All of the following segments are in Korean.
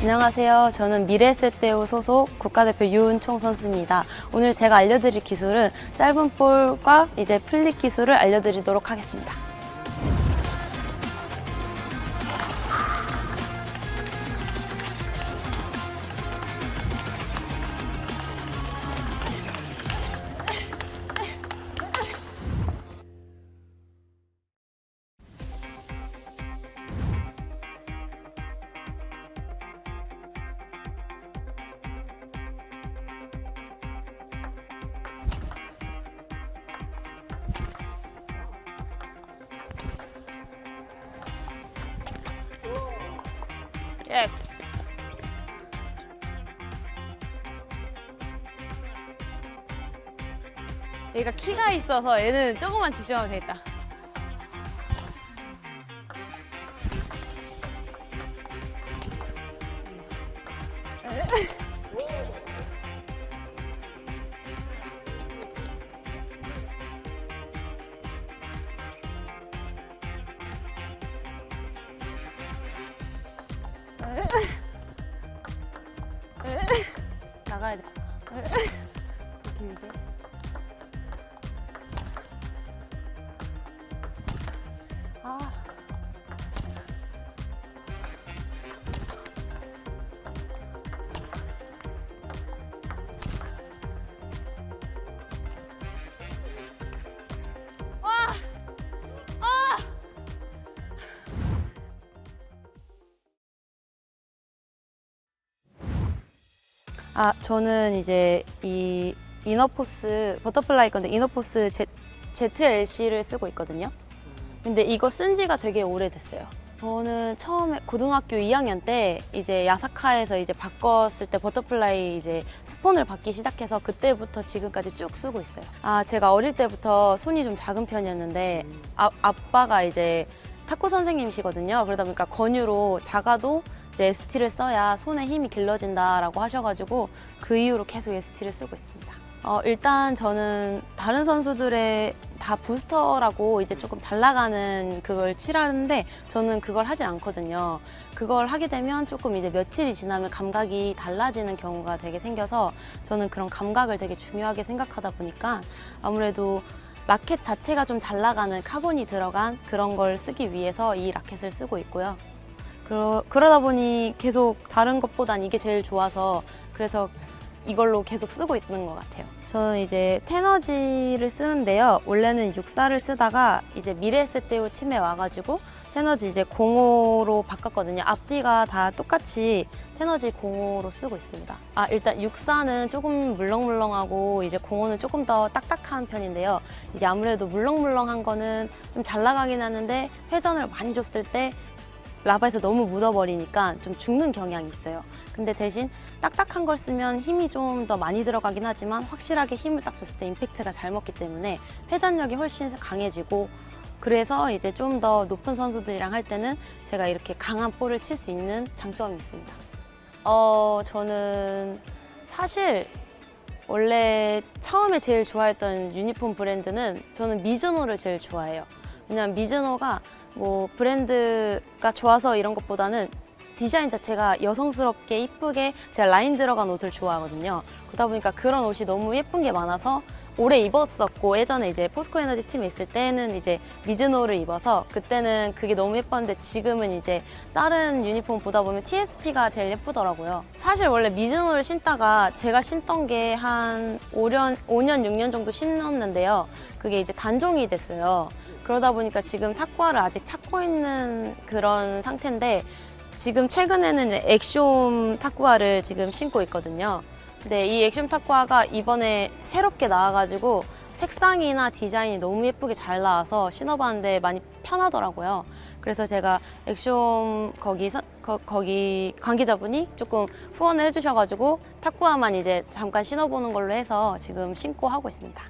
안녕하세요. 저는 미래에셋대우 소속 국가대표 유은총 선수입니다. 오늘 제가 알려드릴 기술은 짧은 볼과 이제 플릭 기술을 알려드리도록 하겠습니다. 예스! 얘가 키가 있어서 얘는 조금만 집중하면 되겠다. 나가야 돼. 더 길게. 아. 와! 아! 저는 이제 이 이너포스 버터플라이 건데 이너포스 ZLC를 쓰고 있거든요. 근데 이거 쓴 지가 되게 오래됐어요. 저는 처음에 고등학교 2학년 때 이제 야사카에서 이제 바꿨을 때 버터플라이 이제 스폰을 받기 시작해서 그때부터 지금까지 쭉 쓰고 있어요. 제가 어릴 때부터 손이 좀 작은 편이었는데 아빠가 이제 탁구 선생님이시거든요. 그러다 보니까 권유로 작아도 이제 ST를 써야 손에 힘이 길러진다라고 하셔가지고 그 이후로 계속 ST를 쓰고 있습니다. 일단 저는 다른 선수들의 다 부스터라고 이제 조금 잘 나가는 그걸 칠하는데 저는 그걸 하지 않거든요. 그걸 하게 되면 조금 이제 며칠이 지나면 감각이 달라지는 경우가 되게 생겨서 저는 그런 감각을 되게 중요하게 생각하다 보니까 아무래도 라켓 자체가 좀 잘 나가는 카본이 들어간 그런 걸 쓰기 위해서 이 라켓을 쓰고 있고요. 그러다 보니 계속 다른 것보단 이게 제일 좋아서 그래서 이걸로 계속 쓰고 있는 것 같아요. 저는 이제 테너지를 쓰는데요. 원래는 64를 쓰다가 이제 미래에셋대우 팀에 와가지고 테너지 이제 05로 바꿨거든요. 앞뒤가 다 똑같이 테너지 05로 쓰고 있습니다. 일단 64는 조금 물렁물렁하고 이제 05는 조금 더 딱딱한 편인데요. 이제 아무래도 물렁물렁한 거는 좀 잘 나가긴 하는데 회전을 많이 줬을 때 라바에서 너무 묻어버리니까 좀 죽는 경향이 있어요. 근데 대신 딱딱한 걸 쓰면 힘이 좀 더 많이 들어가긴 하지만 확실하게 힘을 딱 줬을 때 임팩트가 잘 먹기 때문에 회전력이 훨씬 강해지고 그래서 이제 좀 더 높은 선수들이랑 할 때는 제가 이렇게 강한 볼을 칠 수 있는 장점이 있습니다. 저는 사실 원래 처음에 제일 좋아했던 유니폼 브랜드는 저는 미즈노를 제일 좋아해요. 왜냐면 미즈노가 뭐 브랜드가 좋아서 이런 것보다는 디자인 자체가 여성스럽게 이쁘게 제가 라인 들어간 옷을 좋아하거든요. 그러다 보니까 그런 옷이 너무 예쁜 게 많아서 오래 입었었고 예전에 이제 포스코 에너지 팀에 있을 때는 이제 미즈노를 입어서 그때는 그게 너무 예뻤는데 지금은 이제 다른 유니폼 보다 보면 TSP가 제일 예쁘더라고요. 사실 원래 미즈노를 신다가 제가 신던 게 한 5년, 6년 정도 신었는데요. 그게 이제 단종이 됐어요. 그러다 보니까 지금 탁구화를 아직 찾고 있는 그런 상태인데 지금 최근에는 액숑 탁구화를 지금 신고 있거든요. 근데 이 액숑 탁구화가 이번에 새롭게 나와가지고 색상이나 디자인이 너무 예쁘게 잘 나와서 신어봤는데 많이 편하더라고요. 그래서 제가 액숑 거기 관계자분이 조금 후원을 해주셔가지고 탁구화만 이제 잠깐 신어보는 걸로 해서 지금 신고 하고 있습니다.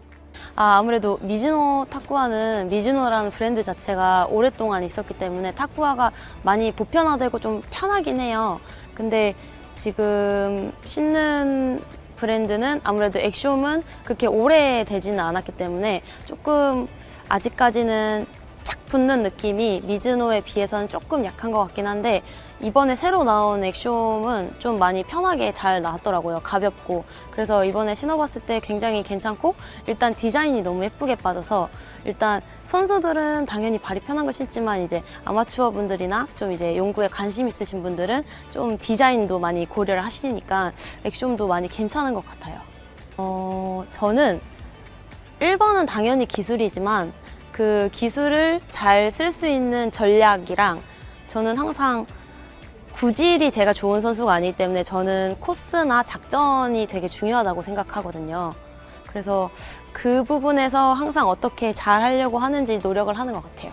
아무래도 미즈노 탁구화는 미즈노라는 브랜드 자체가 오랫동안 있었기 때문에 탁구화가 많이 보편화되고 좀 편하긴 해요. 근데 지금 신는 브랜드는 아무래도 액숑은 그렇게 오래 되지는 않았기 때문에 조금 아직까지는 착 붙는 느낌이 미즈노에 비해서는 조금 약한 것 같긴 한데 이번에 새로 나온 액숑은 좀 많이 편하게 잘 나왔더라고요. 가볍고. 그래서 이번에 신어봤을 때 굉장히 괜찮고 일단 디자인이 너무 예쁘게 빠져서 일단 선수들은 당연히 발이 편한 걸 신지만 이제 아마추어 분들이나 좀 이제 농구에 관심 있으신 분들은 좀 디자인도 많이 고려를 하시니까 액숑도 많이 괜찮은 것 같아요. 저는 1번은 당연히 기술이지만 그 기술을 잘 쓸 수 있는 전략이랑 저는 항상 구질이 제가 좋은 선수가 아니기 때문에 저는 코스나 작전이 되게 중요하다고 생각하거든요. 그래서 그 부분에서 항상 어떻게 잘 하려고 하는지 노력을 하는 것 같아요.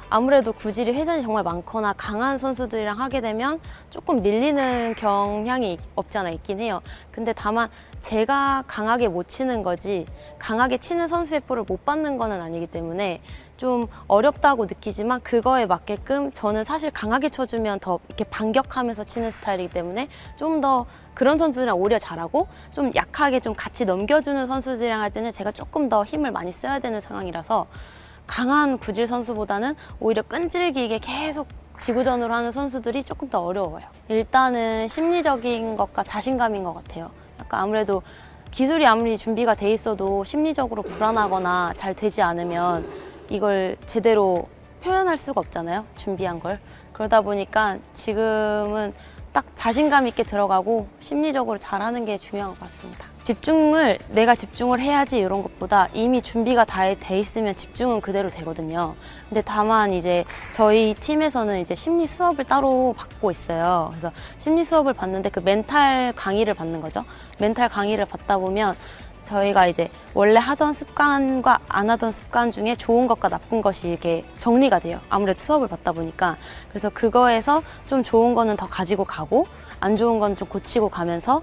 아무래도 구질이 회전이 정말 많거나 강한 선수들이랑 하게 되면 조금 밀리는 경향이 없지 않아 있긴 해요. 근데 다만 제가 강하게 못 치는 거지 강하게 치는 선수의 볼을 못 받는 거는 아니기 때문에 좀 어렵다고 느끼지만 그거에 맞게끔 저는 사실 강하게 쳐주면 더 이렇게 반격하면서 치는 스타일이기 때문에 좀 더 그런 선수들이랑 오히려 잘하고 좀 약하게 좀 같이 넘겨주는 선수들이랑 할 때는 제가 조금 더 힘을 많이 써야 되는 상황이라서 강한 구질 선수보다는 오히려 끈질기게 계속 지구전으로 하는 선수들이 조금 더 어려워요. 일단은 심리적인 것과 자신감인 것 같아요. 약간 아무래도 기술이 아무리 준비가 돼 있어도 심리적으로 불안하거나 잘 되지 않으면 이걸 제대로 표현할 수가 없잖아요. 준비한 걸. 그러다 보니까 지금은 딱 자신감 있게 들어가고 심리적으로 잘하는 게 중요한 것 같습니다. 내가 집중을 해야지 이런 것보다 이미 준비가 다 돼 있으면 집중은 그대로 되거든요. 근데 다만 이제 저희 팀에서는 이제 심리 수업을 따로 받고 있어요. 그래서 심리 수업을 받는데 그 멘탈 강의를 받는 거죠. 멘탈 강의를 받다 보면 저희가 이제 원래 하던 습관과 안 하던 습관 중에 좋은 것과 나쁜 것이 이렇게 정리가 돼요. 아무래도 수업을 받다 보니까. 그래서 그거에서 좀 좋은 거는 더 가지고 가고 안 좋은 건 좀 고치고 가면서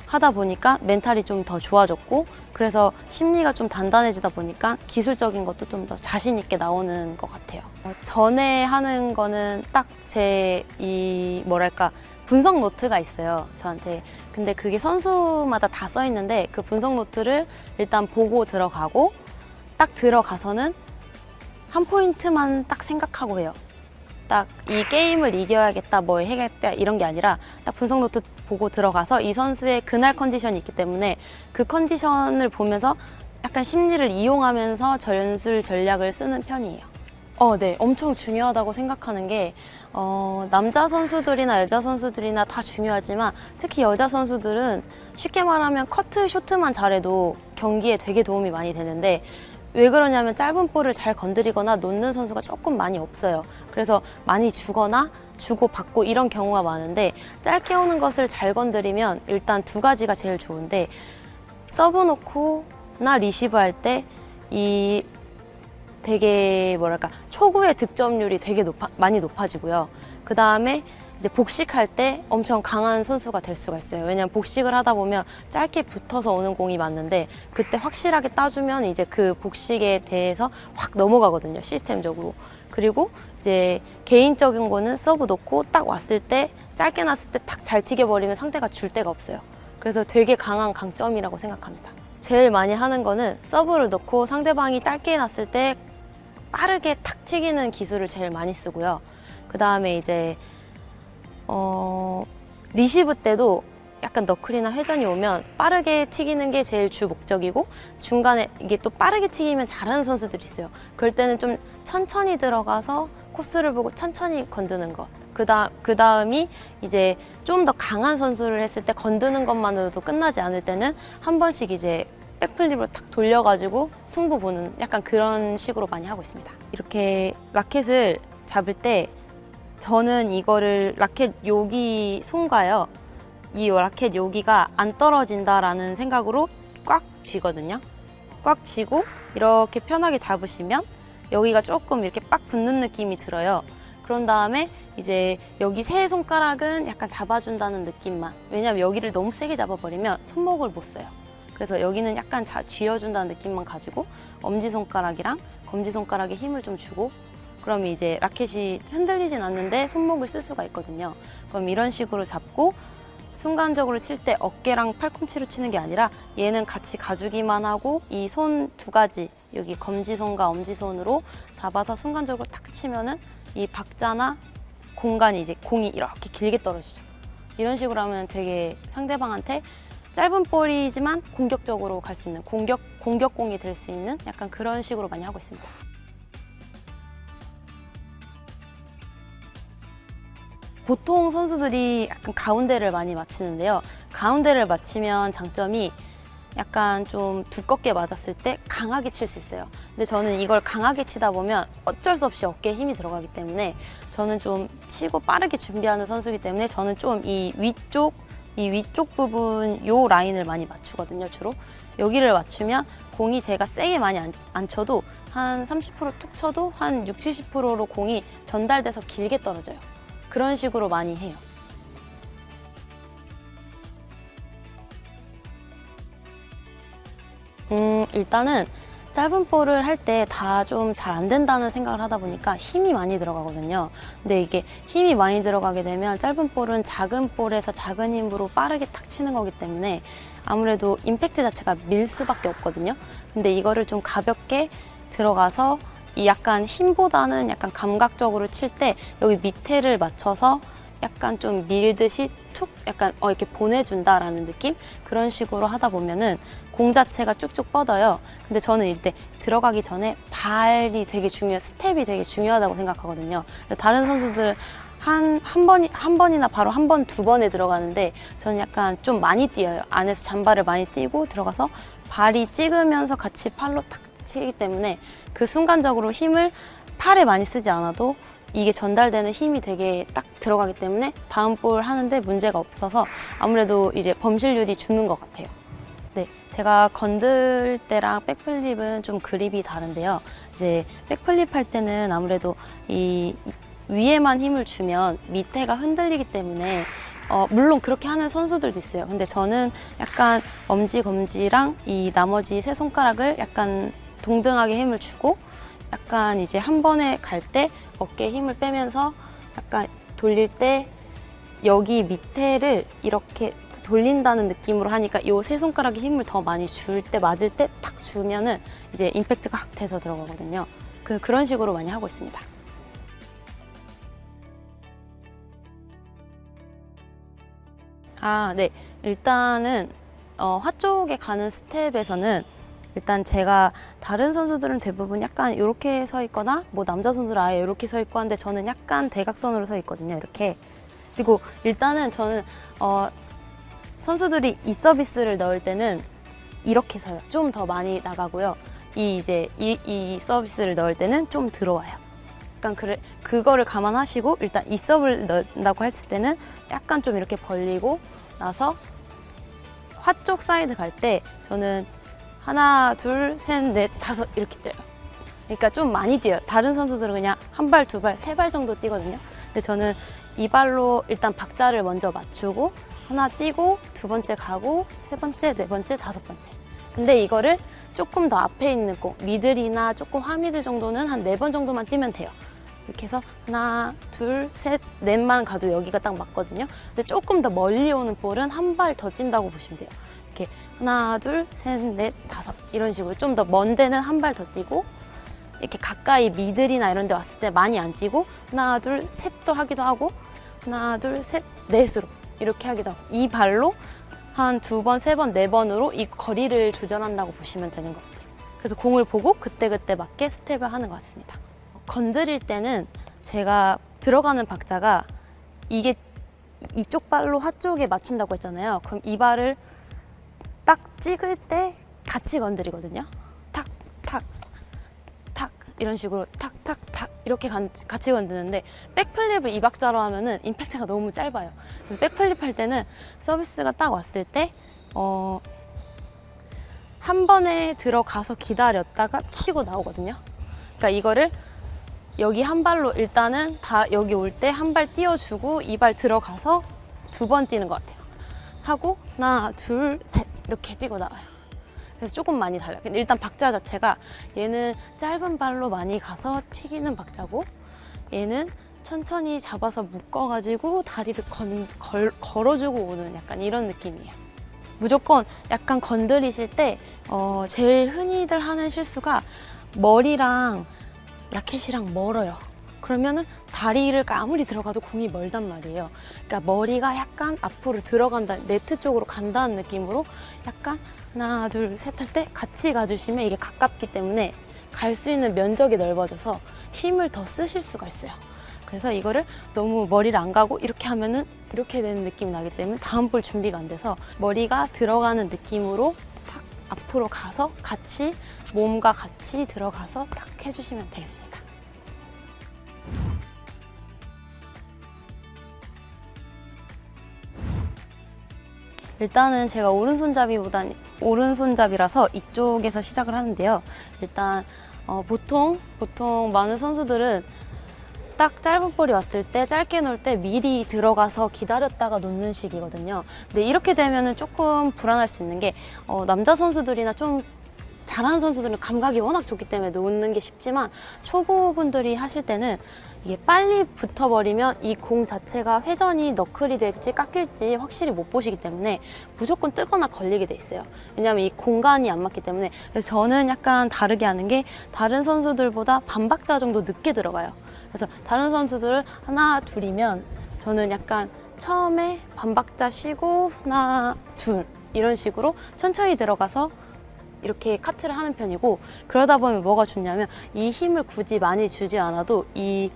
하다 보니까 멘탈이 좀 더 좋아졌고 그래서 심리가 좀 단단해지다 보니까 기술적인 것도 좀 더 자신 있게 나오는 것 같아요. 전에 하는 거는 딱 제 분석 노트가 있어요, 저한테. 근데 그게 선수마다 다 써 있는데 그 분석 노트를 일단 보고 들어가고 딱 들어가서는 한 포인트만 딱 생각하고 해요. 딱 이 게임을 이겨야겠다, 뭐 해야겠다 이런 게 아니라 딱 분석 노트 보고 들어가서 이 선수의 그날 컨디션이 있기 때문에 그 컨디션을 보면서 약간 심리를 이용하면서 전술 전략을 쓰는 편이에요. 네, 엄청 중요하다고 생각하는 게 남자 선수들이나 여자 선수들이나 다 중요하지만 특히 여자 선수들은 쉽게 말하면 커트, 쇼트만 잘해도 경기에 되게 도움이 많이 되는데 왜 그러냐면 짧은 볼을 잘 건드리거나 놓는 선수가 조금 많이 없어요. 그래서 많이 주거나 주고받고 이런 경우가 많은데 짧게 오는 것을 잘 건드리면 일단 두 가지가 제일 좋은데 서브 놓고나 리시브 할 때 이 되게 초구의 득점률이 되게 많이 높아지고요. 그 다음에 이제 복식할 때 엄청 강한 선수가 될 수가 있어요. 왜냐면 복식을 하다 보면 짧게 붙어서 오는 공이 맞는데 그때 확실하게 따주면 이제 그 복식에 대해서 확 넘어가거든요, 시스템적으로. 그리고 이제 개인적인 거는 서브 놓고 딱 왔을 때 짧게 났을 때 탁 잘 튀겨버리면 상대가 줄 데가 없어요. 그래서 되게 강한 강점이라고 생각합니다. 제일 많이 하는 거는 서브를 넣고 상대방이 짧게 났을 때 빠르게 탁 튀기는 기술을 제일 많이 쓰고요. 그 다음에 이제 리시브 때도 약간 너클이나 회전이 오면 빠르게 튀기는 게 제일 주 목적이고 중간에 이게 또 빠르게 튀기면 잘하는 선수들이 있어요. 그럴 때는 좀 천천히 들어가서 코스를 보고 천천히 건드는 것. 그 다음이 이제 좀 더 강한 선수를 했을 때 건드는 것만으로도 끝나지 않을 때는 한 번씩 이제 백플립으로 탁 돌려가지고 승부 보는 약간 그런 식으로 많이 하고 있습니다. 이렇게 라켓을 잡을 때 저는 이거를 라켓 여기 손가요. 이 라켓 여기가 안 떨어진다라는 생각으로 꽉 쥐거든요. 꽉 쥐고 이렇게 편하게 잡으시면 여기가 조금 이렇게 빡 붙는 느낌이 들어요. 그런 다음에 이제 여기 세 손가락은 약간 잡아준다는 느낌만. 왜냐면 여기를 너무 세게 잡아버리면 손목을 못 써요. 그래서 여기는 약간 쥐어준다는 느낌만 가지고 엄지손가락이랑 검지손가락에 힘을 좀 주고 그러면 이제 라켓이 흔들리진 않는데 손목을 쓸 수가 있거든요. 그럼 이런 식으로 잡고 순간적으로 칠 때 어깨랑 팔꿈치로 치는 게 아니라 얘는 같이 가주기만 하고 이 손 두 가지 여기 검지손과 엄지손으로 잡아서 순간적으로 탁 치면은 이 박자나 공간이 이제 공이 이렇게 길게 떨어지죠. 이런 식으로 하면 되게 상대방한테 짧은 볼이지만 공격적으로 갈 수 있는 공격공이 될 수 있는 약간 그런 식으로 많이 하고 있습니다. 보통 선수들이 약간 가운데를 많이 맞히는데요. 가운데를 맞히면 장점이 약간 좀 두껍게 맞았을 때 강하게 칠 수 있어요. 근데 저는 이걸 강하게 치다 보면 어쩔 수 없이 어깨에 힘이 들어가기 때문에 저는 좀 치고 빠르게 준비하는 선수이기 때문에 저는 좀 이 위쪽 부분 요 라인을 많이 맞추거든요. 주로 여기를 맞추면 공이 제가 세게 많이 안 쳐도 한 30%툭 쳐도 한 60-70%로 공이 전달돼서 길게 떨어져요. 그런 식으로 많이 해요. 일단은 짧은 볼을 할 때 다 좀 잘 안 된다는 생각을 하다 보니까 힘이 많이 들어가거든요. 근데 이게 힘이 많이 들어가게 되면 짧은 볼은 작은 볼에서 작은 힘으로 빠르게 탁 치는 거기 때문에 아무래도 임팩트 자체가 밀 수밖에 없거든요. 근데 이거를 좀 가볍게 들어가서 이 약간 힘보다는 약간 감각적으로 칠 때 여기 밑에를 맞춰서 약간 좀 밀듯이 툭 약간 이렇게 보내준다라는 느낌? 그런 식으로 하다 보면은 공 자체가 쭉쭉 뻗어요. 근데 저는 이때 들어가기 전에 발이 되게 스텝이 되게 중요하다고 생각하거든요. 다른 선수들은 한 번이나 바로 한 번, 두 번에 들어가는데 저는 약간 좀 많이 뛰어요. 안에서 잔발을 많이 뛰고 들어가서 발이 찍으면서 같이 팔로 탁 치기 때문에 그 순간적으로 힘을 팔에 많이 쓰지 않아도 이게 전달되는 힘이 되게 딱 들어가기 때문에 다음 볼 하는데 문제가 없어서 아무래도 이제 범실률이 주는 것 같아요. 네, 제가 건들 때랑 백플립은 좀 그립이 다른데요. 이제 백플립 할 때는 아무래도 이 위에만 힘을 주면 밑에가 흔들리기 때문에 물론 그렇게 하는 선수들도 있어요. 근데 저는 약간 엄지, 검지랑 이 나머지 세 손가락을 약간 동등하게 힘을 주고 약간 이제 한 번에 갈 때 어깨에 힘을 빼면서 약간 돌릴 때 여기 밑에를 이렇게 돌린다는 느낌으로 하니까 이 세 손가락에 힘을 더 많이 줄 때 맞을 때 탁 주면은 이제 임팩트가 확 돼서 들어가거든요. 그런 식으로 많이 하고 있습니다. 네. 일단은 화 쪽에 가는 스텝에서는 일단 제가 다른 선수들은 대부분 약간 이렇게 서 있거나 뭐 남자 선수는 아예 이렇게 서 있고 한데 저는 약간 대각선으로 서 있거든요. 이렇게. 그리고 일단은 저는 선수들이 이 서비스를 넣을 때는 이렇게 서요. 좀 더 많이 나가고요. 이 서비스를 넣을 때는 좀 들어와요. 약간 그거를 감안하시고 일단 이 서브를 넣는다고 했을 때는 약간 좀 이렇게 벌리고 나서 화 쪽 사이드 갈 때 저는 하나, 둘, 셋, 넷, 다섯 이렇게 뛰어요. 그러니까 좀 많이 뛰어요. 다른 선수들은 그냥 한 발, 두 발, 세 발 정도 뛰거든요. 근데 저는 이 발로 일단 박자를 먼저 맞추고 하나 뛰고 두 번째 가고 세 번째, 네 번째, 다섯 번째. 근데 이거를 조금 더 앞에 있는 공, 미들이나 조금 하미들 정도는 한 네 번 정도만 뛰면 돼요. 이렇게 해서 하나, 둘, 셋, 넷만 가도 여기가 딱 맞거든요. 근데 조금 더 멀리 오는 볼은 한 발 더 뛴다고 보시면 돼요. 이렇게 하나, 둘, 셋, 넷, 다섯 이런 식으로 좀 더 먼 데는 한 발 더 뛰고 이렇게 가까이 미들이나 이런 데 왔을 때 많이 안 뛰고 하나, 둘, 셋도 하기도 하고 하나, 둘, 셋, 넷으로 이렇게 하기도 하고 이 발로 한 두 번, 세 번, 네 번으로 이 거리를 조절한다고 보시면 되는 것 같아요. 그래서 공을 보고 그때그때 맞게 스텝을 하는 것 같습니다. 건드릴 때는 제가 들어가는 박자가 이게 이쪽 발로 화 쪽에 맞춘다고 했잖아요. 그럼 이 발을 딱 찍을 때 같이 건드리거든요. 탁, 탁, 탁 이런 식으로 탁, 탁, 탁 이렇게 같이 건드는데 백플립을 이 박자로 하면은 임팩트가 너무 짧아요. 그래서 백플립 할 때는 서비스가 딱 왔을 때 한 번에 들어가서 기다렸다가 치고 나오거든요. 그러니까 이거를 여기 한 발로 일단은 다 여기 올 때 한 발 띄워주고 이 발 들어가서 두 번 뛰는 것 같아요. 하고 하나, 둘, 셋 이렇게 뛰고 나와요. 그래서 조금 많이 달라요. 근데 일단 박자 자체가 얘는 짧은 발로 많이 가서 튀기는 박자고 얘는 천천히 잡아서 묶어가지고 다리를 걸어주고 오는 약간 이런 느낌이에요. 무조건 약간 건드리실 때 제일 흔히들 하는 실수가 머리랑 라켓이랑 멀어요. 그러면은 다리를 아무리 들어가도 공이 멀단 말이에요. 그러니까 머리가 약간 앞으로 들어간다, 네트 쪽으로 간다는 느낌으로 약간 하나, 둘, 셋 할 때 같이 가주시면 이게 가깝기 때문에 갈 수 있는 면적이 넓어져서 힘을 더 쓰실 수가 있어요. 그래서 이거를 너무 머리를 안 가고 이렇게 하면은 이렇게 되는 느낌이 나기 때문에 다음 볼 준비가 안 돼서 머리가 들어가는 느낌으로 탁 앞으로 가서 같이 몸과 같이 들어가서 탁 해주시면 되겠습니다. 일단은 제가 오른손잡이라서 이쪽에서 시작을 하는데요. 일단 보통 많은 선수들은 딱 짧은 볼이 왔을 때 짧게 놓을 때 미리 들어가서 기다렸다가 놓는 식이거든요. 근데 이렇게 되면은 조금 불안할 수 있는 게 남자 선수들이나 좀 잘하는 선수들은 감각이 워낙 좋기 때문에 놓는 게 쉽지만 초보분들이 하실 때는 이게 빨리 붙어버리면 이 공 자체가 회전이 너클이 될지 깎일지 확실히 못 보시기 때문에 무조건 뜨거나 걸리게 돼 있어요. 왜냐하면 이 공간이 안 맞기 때문에. 그래서 저는 약간 다르게 하는 게 다른 선수들보다 반 박자 정도 늦게 들어가요. 그래서 다른 선수들은 하나, 둘이면 저는 약간 처음에 반 박자 쉬고 하나, 둘 이런 식으로 천천히 들어가서 이렇게 카트를 하는 편이고, 그러다 보면 뭐가 좋냐면 이 힘을 굳이 많이 주지 않아도 이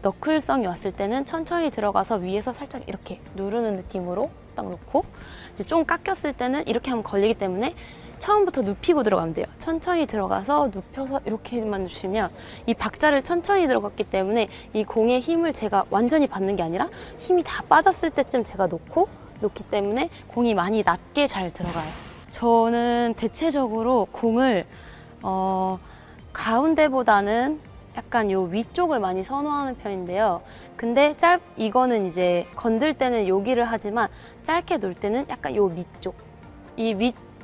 너클성이 왔을 때는 천천히 들어가서 위에서 살짝 이렇게 누르는 느낌으로 딱 놓고, 이제 좀 깎였을 때는 이렇게 하면 걸리기 때문에 처음부터 눕히고 들어가면 돼요. 천천히 들어가서 눕혀서 이렇게만 주시면 이 박자를 천천히 들어갔기 때문에 이 공의 힘을 제가 완전히 받는 게 아니라 힘이 다 빠졌을 때쯤 제가 놓기 때문에 공이 많이 낮게 잘 들어가요. 저는 대체적으로 공을 가운데보다는 약간 요 위쪽을 많이 선호하는 편인데요. 근데 이거는 이제 건들 때는 여기를 하지만 짧게 놓을 때는 약간 요 밑쪽,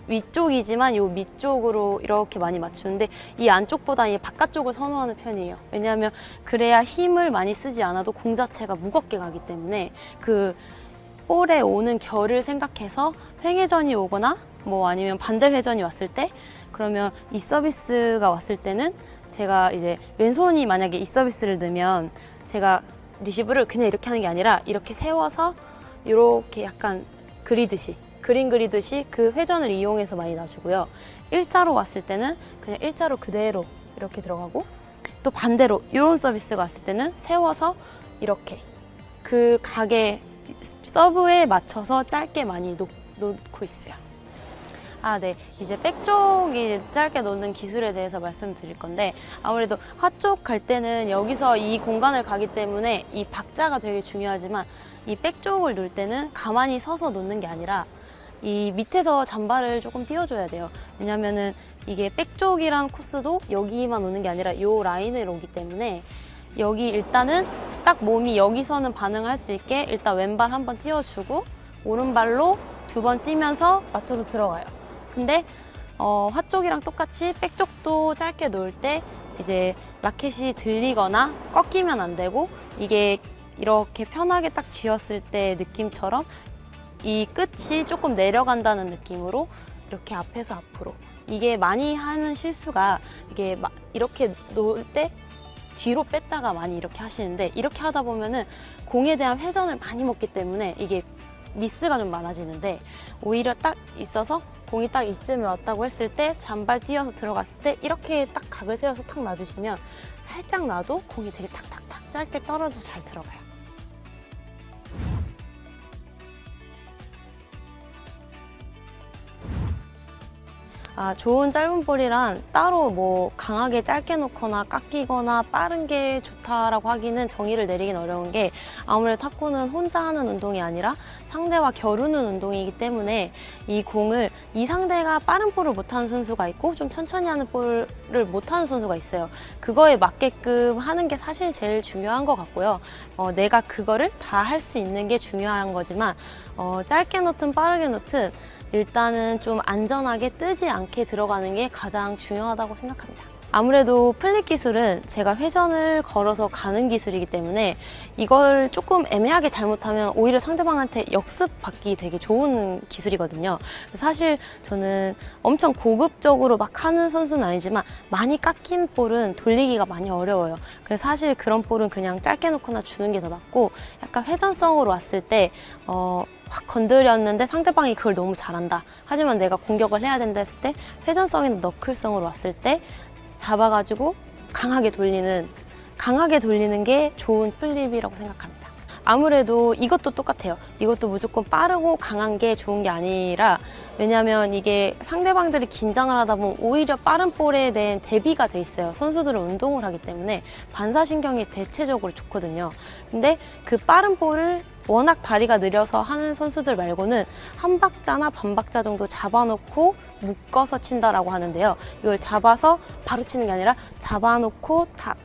위쪽이지만 요 밑쪽으로 이렇게 많이 맞추는데 이 안쪽보다 이 바깥쪽을 선호하는 편이에요. 왜냐하면 그래야 힘을 많이 쓰지 않아도 공 자체가 무겁게 가기 때문에 그 볼에 오는 결을 생각해서 횡회전이 오거나 뭐 아니면 반대 회전이 왔을 때, 그러면 이 서비스가 왔을 때는 제가 이제 왼손이 만약에 이 서비스를 넣으면 제가 리시브를 그냥 이렇게 하는 게 아니라 이렇게 세워서 이렇게 약간 그림 그리듯이 그 회전을 이용해서 많이 놔주고요. 일자로 왔을 때는 그냥 일자로 그대로 이렇게 들어가고, 또 반대로 이런 서비스가 왔을 때는 세워서 이렇게 그 각의 서브에 맞춰서 짧게 많이 놓고 있어요. 네. 이제 백 쪽이 짧게 놓는 기술에 대해서 말씀드릴 건데, 아무래도 화 쪽 갈 때는 여기서 이 공간을 가기 때문에 이 박자가 되게 중요하지만 이 백 쪽을 놓을 때는 가만히 서서 놓는 게 아니라 이 밑에서 잠바를 조금 띄워줘야 돼요. 왜냐면은 이게 백 쪽이란 코스도 여기만 오는 게 아니라 이 라인을 오기 때문에 여기 일단은 딱 몸이 여기서는 반응할 수 있게 일단 왼발 한번 띄워주고 오른발로 2번 뛰면서 맞춰서 들어가요. 근데 화 쪽이랑 똑같이 백 쪽도 짧게 놓을 때 이제 라켓이 들리거나 꺾이면 안 되고, 이게 이렇게 편하게 딱 쥐었을 때 느낌처럼 이 끝이 조금 내려간다는 느낌으로 이렇게 앞에서 앞으로, 이게 많이 하는 실수가 이게 이렇게 놓을 때 뒤로 뺐다가 많이 이렇게 하시는데, 이렇게 하다 보면은 공에 대한 회전을 많이 먹기 때문에 이게 미스가 좀 많아지는데, 오히려 딱 있어서 공이 딱 이쯤에 왔다고 했을 때 잔발 뛰어서 들어갔을 때 이렇게 딱 각을 세워서 탁 놔주시면 살짝 놔도 공이 되게 탁탁탁 짧게 떨어져서 잘 들어가요. 좋은 짧은 볼이란 따로 뭐 강하게 짧게 놓거나 깎이거나 빠른 게 좋다라고 하기는 정의를 내리긴 어려운 게, 아무래도 탁구는 혼자 하는 운동이 아니라 상대와 겨루는 운동이기 때문에 이 공을 이 상대가 빠른 볼을 못하는 선수가 있고 좀 천천히 하는 볼을 못하는 선수가 있어요. 그거에 맞게끔 하는 게 사실 제일 중요한 것 같고요. 내가 그거를 다 할 수 있는 게 중요한 거지만 짧게 놓든 빠르게 놓든 일단은 좀 안전하게 뜨지 않게 들어가는 게 가장 중요하다고 생각합니다. 아무래도 플립 기술은 제가 회전을 걸어서 가는 기술이기 때문에 이걸 조금 애매하게 잘못하면 오히려 상대방한테 역습받기 되게 좋은 기술이거든요. 사실 저는 엄청 고급적으로 막 하는 선수는 아니지만 많이 깎인 볼은 돌리기가 많이 어려워요. 그래서 사실 그런 볼은 그냥 짧게 놓거나 주는 게 더 낫고, 약간 회전성으로 왔을 때 확 건드렸는데 상대방이 그걸 너무 잘한다. 하지만 내가 공격을 해야 된다 했을 때 회전성이나 너클성으로 왔을 때 잡아가지고 강하게 돌리는 게 좋은 플립이라고 생각합니다. 아무래도 이것도 똑같아요. 이것도 무조건 빠르고 강한 게 좋은 게 아니라, 왜냐하면 이게 상대방들이 긴장을 하다 보면 오히려 빠른 볼에 대한 대비가 돼 있어요. 선수들은 운동을 하기 때문에 반사신경이 대체적으로 좋거든요. 근데 그 빠른 볼을 워낙 다리가 느려서 하는 선수들 말고는 한 박자나 반 박자 정도 잡아놓고 묶어서 친다라고 하는데요. 이걸 잡아서 바로 치는 게 아니라 잡아놓고 탁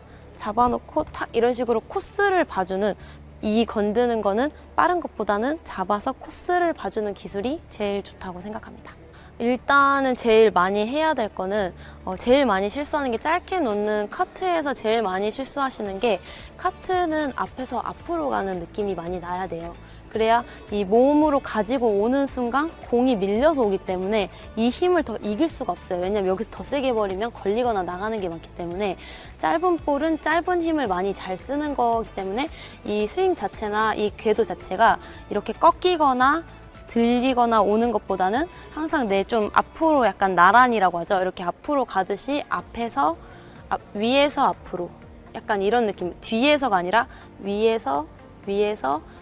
이런 식으로 코스를 봐주는, 이 건드는 거는 빠른 것보다는 잡아서 코스를 봐주는 기술이 제일 좋다고 생각합니다. 일단은 제일 많이 해야 될 거는 제일 많이 실수하는 게, 짧게 놓는 카트에서 제일 많이 실수하시는 게, 카트는 앞에서 앞으로 가는 느낌이 많이 나야 돼요. 그래야 이 몸으로 가지고 오는 순간 공이 밀려서 오기 때문에 이 힘을 더 이길 수가 없어요. 왜냐면 여기서 더 세게 버리면 걸리거나 나가는 게 많기 때문에, 짧은 볼은 짧은 힘을 많이 잘 쓰는 거기 때문에 이 스윙 자체나 이 궤도 자체가 이렇게 꺾이거나 들리거나 오는 것보다는 항상 좀 앞으로, 약간 나란히라고 하죠. 이렇게 앞으로 가듯이 앞에서 위에서 앞으로, 약간 이런 느낌. 뒤에서가 아니라 위에서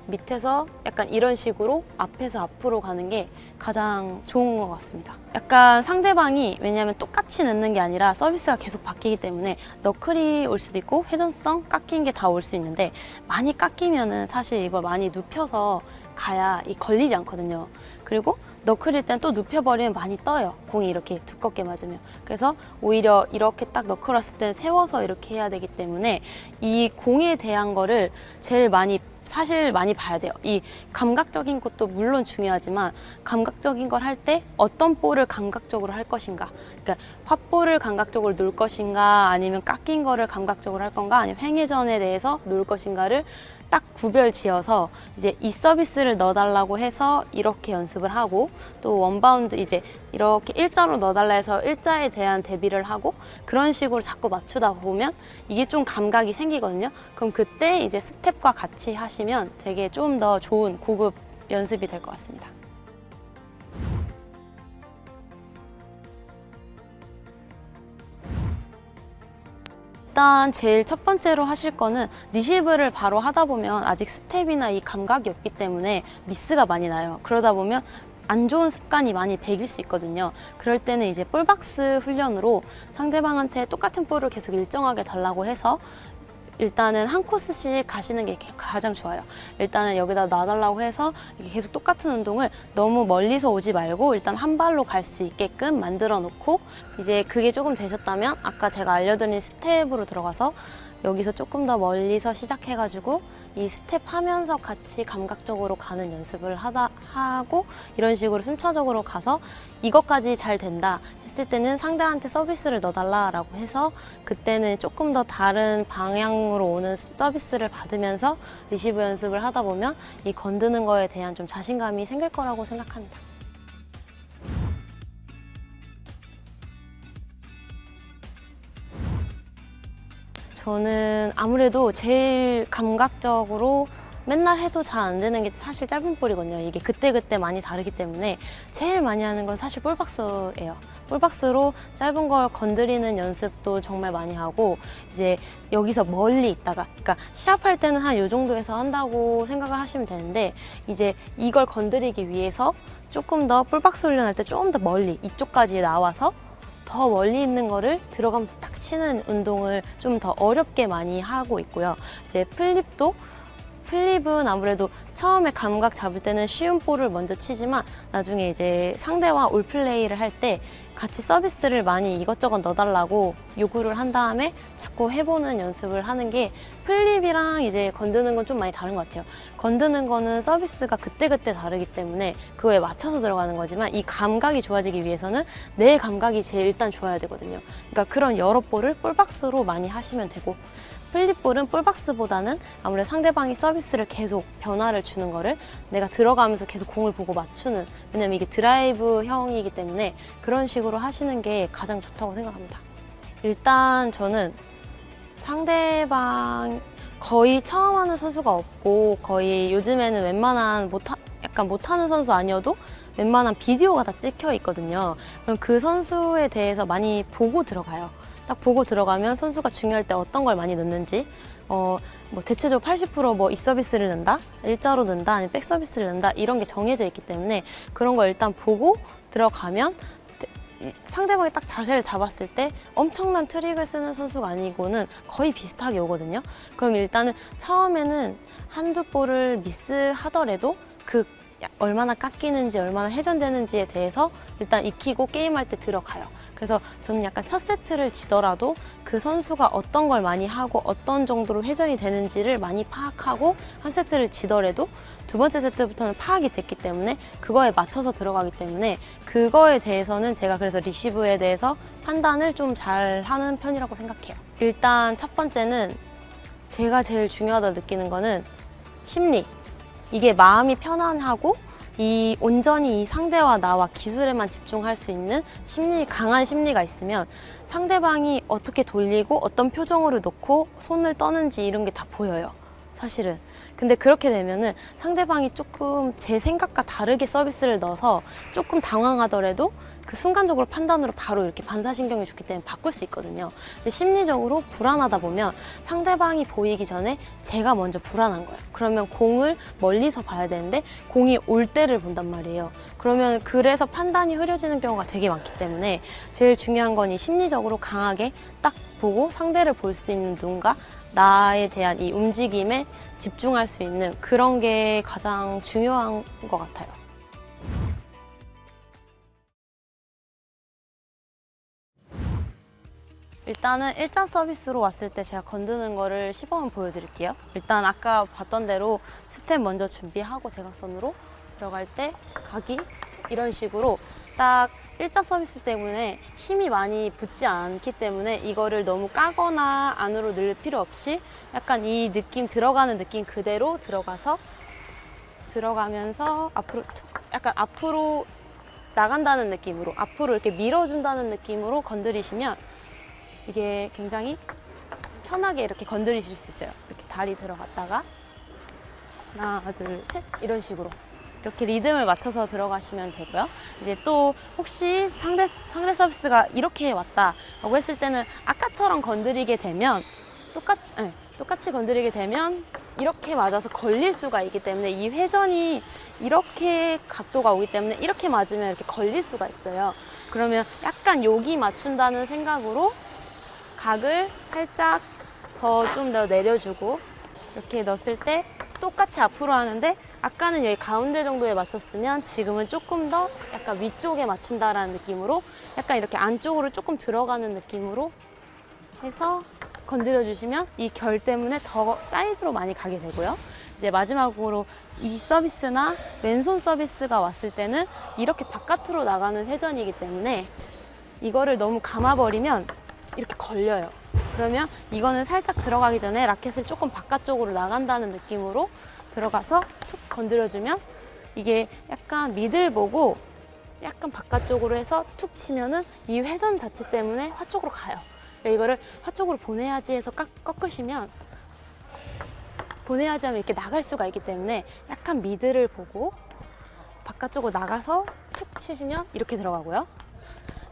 밑에서, 약간 이런 식으로 앞에서 앞으로 가는 게 가장 좋은 것 같습니다. 약간 상대방이, 왜냐하면 똑같이 넣는 게 아니라 서비스가 계속 바뀌기 때문에 너클이 올 수도 있고 회전성 깎인 게 다 올 수 있는데, 많이 깎이면은 사실 이걸 많이 눕혀서 가야 걸리지 않거든요. 그리고 너클일 땐 또 눕혀버리면 많이 떠요. 공이 이렇게 두껍게 맞으면. 그래서 오히려 이렇게 딱 너클 왔을 땐 세워서 이렇게 해야 되기 때문에, 이 공에 대한 거를 제일 많이 봐야 돼요. 이 감각적인 것도 물론 중요하지만, 감각적인 걸 할 때 어떤 볼을 감각적으로 할 것인가, 그러니까 팟볼을 감각적으로 놓을 것인가, 아니면 깎인 거를 감각적으로 할 건가, 아니면 횡회전에 대해서 놓을 것인가를 딱 구별 지어서 이제 이 서비스를 넣어달라고 해서 이렇게 연습을 하고, 또 원바운드 이제 이렇게 일자로 넣어달라 해서 일자에 대한 대비를 하고, 그런 식으로 자꾸 맞추다 보면 이게 좀 감각이 생기거든요. 그럼 그때 이제 스텝과 같이 하시면 되게 좀 더 좋은 고급 연습이 될 것 같습니다. 일단 제일 첫 번째로 하실 거는, 리시브를 바로 하다 보면 아직 스텝이나 이 감각이 없기 때문에 미스가 많이 나요. 그러다 보면 안 좋은 습관이 많이 배길 수 있거든요. 그럴 때는 이제 볼박스 훈련으로 상대방한테 똑같은 볼을 계속 일정하게 달라고 해서 일단은 한 코스씩 가시는 게 가장 좋아요. 일단은 여기다 놔달라고 해서 계속 똑같은 운동을 너무 멀리서 오지 말고 일단 한 발로 갈 수 있게끔 만들어 놓고, 이제 그게 조금 되셨다면 아까 제가 알려드린 스텝으로 들어가서 여기서 조금 더 멀리서 시작해가지고 이 스텝 하면서 같이 감각적으로 가는 연습을 하고, 이런 식으로 순차적으로 가서 이것까지 잘 된다 했을 때는 상대한테 서비스를 넣어달라고 해서, 그때는 조금 더 다른 방향으로 오는 서비스를 받으면서 리시브 연습을 하다 보면 이 건드는 거에 대한 좀 자신감이 생길 거라고 생각합니다. 저는 아무래도 제일 감각적으로 맨날 해도 잘 안 되는 게 사실 짧은 볼이거든요. 이게 그때그때 많이 다르기 때문에 제일 많이 하는 건 사실 볼박스예요. 볼박스로 짧은 걸 건드리는 연습도 정말 많이 하고, 이제 여기서 멀리 있다가, 그러니까 시합할 때는 한 이 정도에서 한다고 생각을 하시면 되는데, 이제 이걸 건드리기 위해서 조금 더 볼박스 훈련할 때 조금 더 멀리 이쪽까지 나와서 더 멀리 있는 거를 들어가면서 탁 치는 운동을 좀 더 어렵게 많이 하고 있고요. 이제 플립도 플립은 아무래도 처음에 감각 잡을 때는 쉬운 볼을 먼저 치지만 나중에 이제 상대와 올플레이를 할 때 같이 서비스를 많이 이것저것 넣어달라고 요구를 한 다음에 자꾸 해보는 연습을 하는 게 플립이랑 이제 건드는 건 좀 많이 다른 것 같아요. 건드는 거는 서비스가 그때그때 다르기 때문에 그거에 맞춰서 들어가는 거지만 이 감각이 좋아지기 위해서는 내 감각이 제일 일단 좋아야 되거든요. 그러니까 그런 여러 볼을 볼박스로 많이 하시면 되고 플립볼은 볼박스보다는 아무래도 상대방이 서비스를 계속 변화를 주는 거를 내가 들어가면서 계속 공을 보고 맞추는, 왜냐면 이게 드라이브형이기 때문에 그런 식으로 하시는 게 가장 좋다고 생각합니다. 일단 저는 상대방 거의 처음 하는 선수가 없고 거의 요즘에는 웬만한 약간 못하는 선수 아니어도 웬만한 비디오가 다 찍혀 있거든요. 그럼 그 선수에 대해서 많이 보고 들어가요. 딱 보고 들어가면 선수가 중요할 때 어떤 걸 많이 넣는지, 뭐 대체적으로 80% 이 서비스를 넣는다, 일자로 넣는다, 아니면 백 서비스를 넣는다 이런 게 정해져 있기 때문에 그런 걸 일단 보고 들어가면 상대방이 딱 자세를 잡았을 때 엄청난 트릭을 쓰는 선수가 아니고는 거의 비슷하게 오거든요. 그럼 일단은 처음에는 한두 볼을 미스하더라도 그 얼마나 깎이는지 얼마나 회전되는지에 대해서 일단 익히고 게임할 때 들어가요. 그래서 저는 약간 첫 세트를 지더라도 그 선수가 어떤 걸 많이 하고 어떤 정도로 회전이 되는지를 많이 파악하고 한 세트를 지더라도 두 번째 세트부터는 파악이 됐기 때문에 그거에 맞춰서 들어가기 때문에 그거에 대해서는 제가 그래서 리시브에 대해서 판단을 좀 잘 하는 편이라고 생각해요. 일단 첫 번째는 제가 제일 중요하다 느끼는 거는 심리. 이게 마음이 편안하고 온전히 이 상대와 나와 기술에만 집중할 수 있는 강한 심리가 있으면 상대방이 어떻게 돌리고 어떤 표정으로 놓고 손을 떠는지 이런 게 다 보여요, 사실은. 근데 그렇게 되면은 상대방이 조금 제 생각과 다르게 서비스를 넣어서 조금 당황하더라도 그 순간적으로 판단으로 바로 이렇게 반사신경이 좋기 때문에 바꿀 수 있거든요. 근데 심리적으로 불안하다 보면 상대방이 보이기 전에 제가 먼저 불안한 거예요. 그러면 공을 멀리서 봐야 되는데 공이 올 때를 본단 말이에요. 그러면 그래서 판단이 흐려지는 경우가 되게 많기 때문에 제일 중요한 건 이 심리적으로 강하게 딱 보고 상대를 볼 수 있는 누군가, 나에 대한 이 움직임에 집중할 수 있는 그런 게 가장 중요한 것 같아요. 일단은 일자 서비스로 왔을 때 제가 건드는 거를 시범을 보여드릴게요. 일단 아까 봤던 대로 스텝 먼저 준비하고 대각선으로 들어갈 때 각이 이런 식으로 딱 일자 서비스 때문에 힘이 많이 붙지 않기 때문에 이거를 너무 까거나 안으로 넣을 필요 없이 약간 이 느낌, 들어가는 느낌 그대로 들어가면서 앞으로 툭, 약간 앞으로 나간다는 느낌으로, 앞으로 이렇게 밀어준다는 느낌으로 건드리시면 이게 굉장히 편하게 이렇게 건드리실 수 있어요. 이렇게 다리 들어갔다가 하나, 둘, 셋 이런 식으로 이렇게 리듬을 맞춰서 들어가시면 되고요. 이제 또 혹시 상대 서비스가 이렇게 왔다라고 했을 때는 아까처럼 건드리게 되면 똑같이 건드리게 되면 이렇게 맞아서 걸릴 수가 있기 때문에 이 회전이 이렇게 각도가 오기 때문에 이렇게 맞으면 이렇게 걸릴 수가 있어요. 그러면 약간 여기 맞춘다는 생각으로 각을 살짝 좀 더 내려주고 이렇게 넣었을 때 똑같이 앞으로 하는데 아까는 여기 가운데 정도에 맞췄으면 지금은 조금 더 약간 위쪽에 맞춘다라는 느낌으로 약간 이렇게 안쪽으로 조금 들어가는 느낌으로 해서 건드려 주시면 이 결 때문에 더 사이드로 많이 가게 되고요. 이제 마지막으로 이 서비스나 왼손 서비스가 왔을 때는 이렇게 바깥으로 나가는 회전이기 때문에 이거를 너무 감아버리면 이렇게 걸려요. 그러면 이거는 살짝 들어가기 전에 라켓을 조금 바깥쪽으로 나간다는 느낌으로 들어가서 툭 건드려주면 이게 약간 미들 보고 약간 바깥쪽으로 해서 툭 치면은 이 회전 자체 때문에 화 쪽으로 가요. 그러니까 이거를 화 쪽으로 보내야지 해서 꺾으시면 보내야지 하면 이렇게 나갈 수가 있기 때문에 약간 미들을 보고 바깥쪽으로 나가서 툭 치시면 이렇게 들어가고요.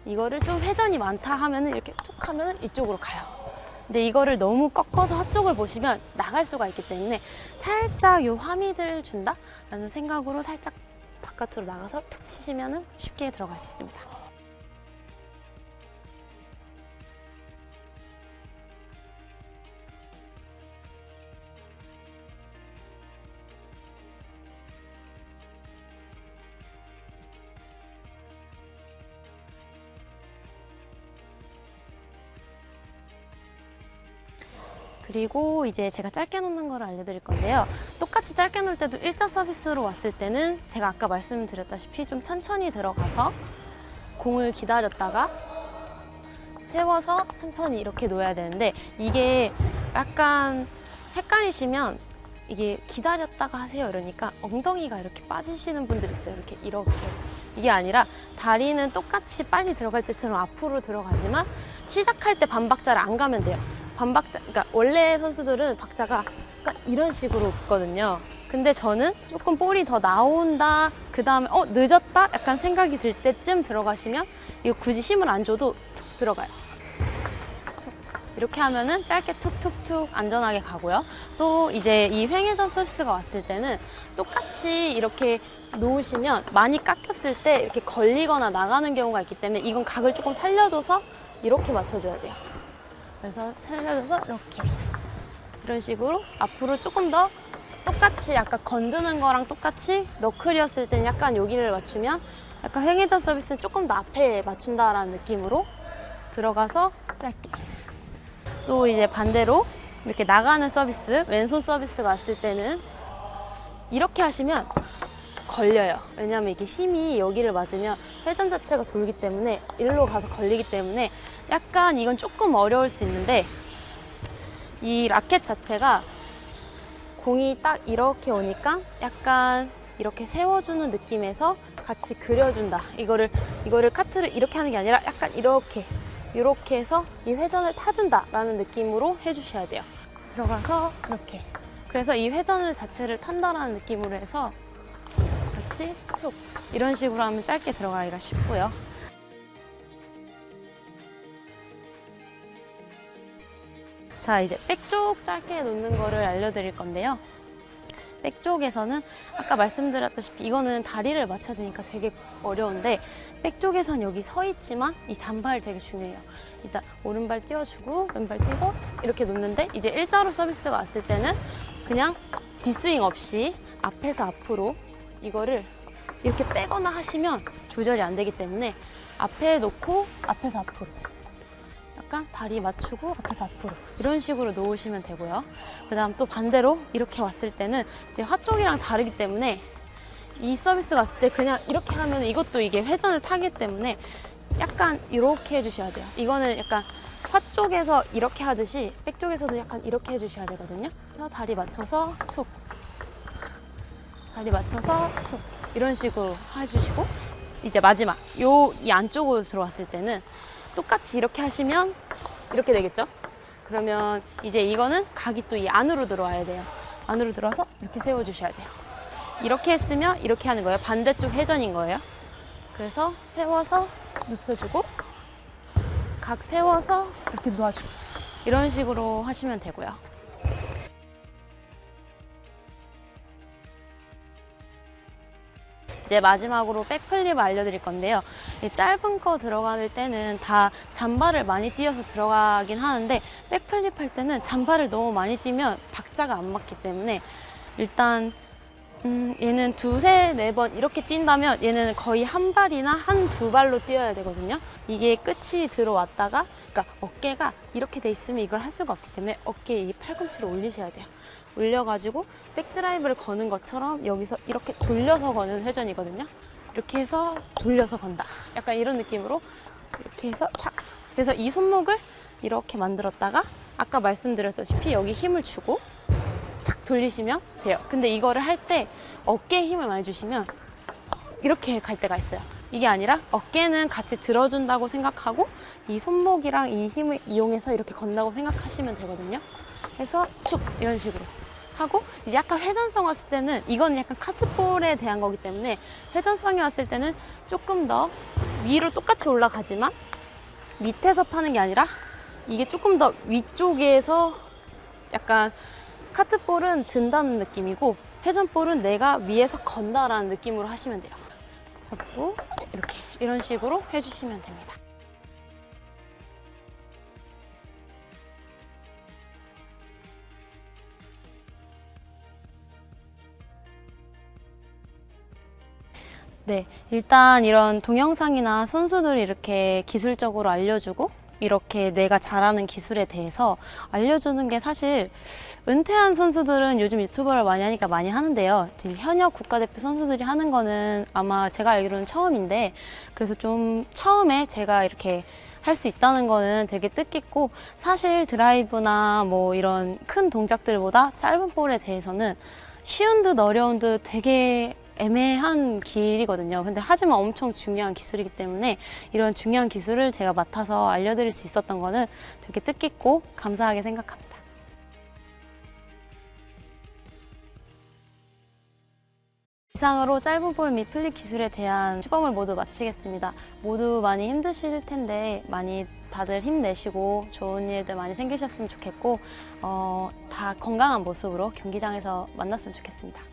이거를 좀 회전이 많다 하면은 이렇게 툭 하면은 이쪽으로 가요. 근데 이거를 너무 꺾어서 핫쪽을 보시면 나갈 수가 있기 때문에 살짝 요 화미를 준다 라는 생각으로 살짝 바깥으로 나가서 툭 치시면은 쉽게 들어갈 수 있습니다. 그리고 이제 제가 짧게 놓는 거를 알려드릴 건데요. 똑같이 짧게 놓을 때도 일자 서비스로 왔을 때는 제가 아까 말씀드렸다시피 좀 천천히 들어가서 공을 기다렸다가 세워서 천천히 이렇게 놓아야 되는데, 이게 약간 헷갈리시면 이게 기다렸다가 하세요 이러니까 엉덩이가 이렇게 빠지시는 분들이 있어요. 이렇게 이게 아니라 다리는 똑같이 빨리 들어갈 때처럼 앞으로 들어가지만 시작할 때 반박자를 안 가면 돼요. 반박자, 그러니까 원래 선수들은 박자가 약간 이런 식으로 붙거든요. 근데 저는 조금 볼이 더 나온다, 그 다음에 늦었다 약간 생각이 들 때쯤 들어가시면 이거 굳이 힘을 안 줘도 툭 들어가요. 이렇게 하면은 짧게 툭툭툭 안전하게 가고요. 또 이제 이 횡회전 서비스가 왔을 때는 똑같이 이렇게 놓으시면 많이 깎였을 때 이렇게 걸리거나 나가는 경우가 있기 때문에 이건 각을 조금 살려줘서 이렇게 맞춰줘야 돼요. 그래서 살려줘서 이렇게 이런 식으로 앞으로 조금 더 똑같이 아까 건드는 거랑 똑같이 너클이었을 때는 약간 여기를 맞추면 약간 횡회전 서비스는 조금 더 앞에 맞춘다라는 느낌으로 들어가서 짧게. 또 이제 반대로 이렇게 나가는 서비스, 왼손 서비스가 왔을 때는 이렇게 하시면 걸려요. 왜냐하면 이게 힘이 여기를 맞으면 회전 자체가 돌기 때문에 일로 가서 걸리기 때문에 약간 이건 조금 어려울 수 있는데, 이 라켓 자체가 공이 딱 이렇게 오니까 약간 이렇게 세워주는 느낌에서 같이 그려준다. 이거를 카트를 이렇게 하는 게 아니라 약간 이렇게 해서 이 회전을 타준다 라는 느낌으로 해주셔야 돼요. 들어가서 이렇게. 그래서 이 회전을 자체를 탄다라는 느낌으로 해서 같이 툭 이런 식으로 하면 짧게 들어가기가 쉽고요. 자, 이제 백쪽 짧게 놓는 거를 알려드릴 건데요. 백쪽에서는 아까 말씀드렸다시피 이거는 다리를 맞춰야 되니까 되게 어려운데, 백쪽에선 여기 서 있지만 이 잔발 되게 중요해요. 일단 오른발 띄워주고 왼발 띄고 이렇게 놓는데, 이제 일자로 서비스가 왔을 때는 그냥 뒷스윙 없이 앞에서 앞으로 이거를 이렇게 빼거나 하시면 조절이 안 되기 때문에 앞에 놓고 앞에서 앞으로 약간 다리 맞추고 앞에서 앞으로 이런 식으로 놓으시면 되고요. 그 다음 또 반대로 이렇게 왔을 때는 이제 화 쪽이랑 다르기 때문에 이 서비스가 왔을 때 그냥 이렇게 하면 이것도 이게 회전을 타기 때문에 약간 이렇게 해주셔야 돼요. 이거는 약간 화 쪽에서 이렇게 하듯이 백 쪽에서도 약간 이렇게 해주셔야 되거든요. 그래서 다리 맞춰서 툭, 다리 맞춰서 툭 이런 식으로 해주시고, 이제 마지막 이 안쪽으로 들어왔을 때는 똑같이 이렇게 하시면 이렇게 되겠죠? 그러면 이제 이거는 각이 또 이 안으로 들어와야 돼요. 안으로 들어와서 이렇게 세워주셔야 돼요. 이렇게 했으면 이렇게 하는 거예요. 반대쪽 회전인 거예요. 그래서 세워서 눕혀주고 각 세워서 이렇게 놓아주고 이런 식으로 하시면 되고요. 이제 마지막으로 백플립 알려드릴 건데요. 짧은 거 들어갈 때는 다 잔발을 많이 띄어서 들어가긴 하는데, 백플립 할 때는 잔발을 너무 많이 띄면 박자가 안 맞기 때문에 일단 얘는 두세 네 번 이렇게 뛴다면 얘는 거의 한 발이나 두 발로 뛰어야 되거든요. 이게 끝이 들어왔다가, 그러니까 어깨가 이렇게 돼 있으면 이걸 할 수가 없기 때문에 어깨에 이 팔꿈치를 올리셔야 돼요. 올려가지고 백드라이브를 거는 것처럼 여기서 이렇게 돌려서 거는 회전이거든요. 이렇게 해서 돌려서 건다. 약간 이런 느낌으로 이렇게 해서 착. 그래서 이 손목을 이렇게 만들었다가 아까 말씀드렸다시피 여기 힘을 주고 착 돌리시면 돼요. 근데 이거를 할 때 어깨에 힘을 많이 주시면 이렇게 갈 때가 있어요. 이게 아니라 어깨는 같이 들어준다고 생각하고 이 손목이랑 이 힘을 이용해서 이렇게 건다고 생각하시면 되거든요. 그래서 축 이런 식으로 하고, 이제 약간 회전성 왔을 때는 이건 약간 카트볼에 대한 거기 때문에 회전성이 왔을 때는 조금 더 위로 똑같이 올라가지만 밑에서 파는 게 아니라 이게 조금 더 위쪽에서, 약간 카트볼은 든다는 느낌이고 회전볼은 내가 위에서 건다라는 느낌으로 하시면 돼요. 잡고 이렇게 이런 식으로 해주시면 됩니다. 네, 일단 이런 동영상이나 선수들이 이렇게 기술적으로 알려주고 이렇게 내가 잘하는 기술에 대해서 알려주는 게 사실 은퇴한 선수들은 요즘 유튜버를 많이 하니까 많이 하는데요. 지금 현역 국가대표 선수들이 하는 거는 아마 제가 알기로는 처음인데, 그래서 좀 처음에 제가 이렇게 할 수 있다는 거는 되게 뜻깊고, 사실 드라이브나 뭐 이런 큰 동작들보다 짧은 볼에 대해서는 쉬운 듯 어려운 듯 되게 애매한 길이거든요. 근데 하지만 엄청 중요한 기술이기 때문에 이런 중요한 기술을 제가 맡아서 알려드릴 수 있었던 거는 되게 뜻깊고 감사하게 생각합니다. 이상으로 짧은 볼 및 플립 기술에 대한 시범을 모두 마치겠습니다. 모두 많이 힘드실 텐데 많이 다들 힘내시고 좋은 일들 많이 생기셨으면 좋겠고 다 건강한 모습으로 경기장에서 만났으면 좋겠습니다.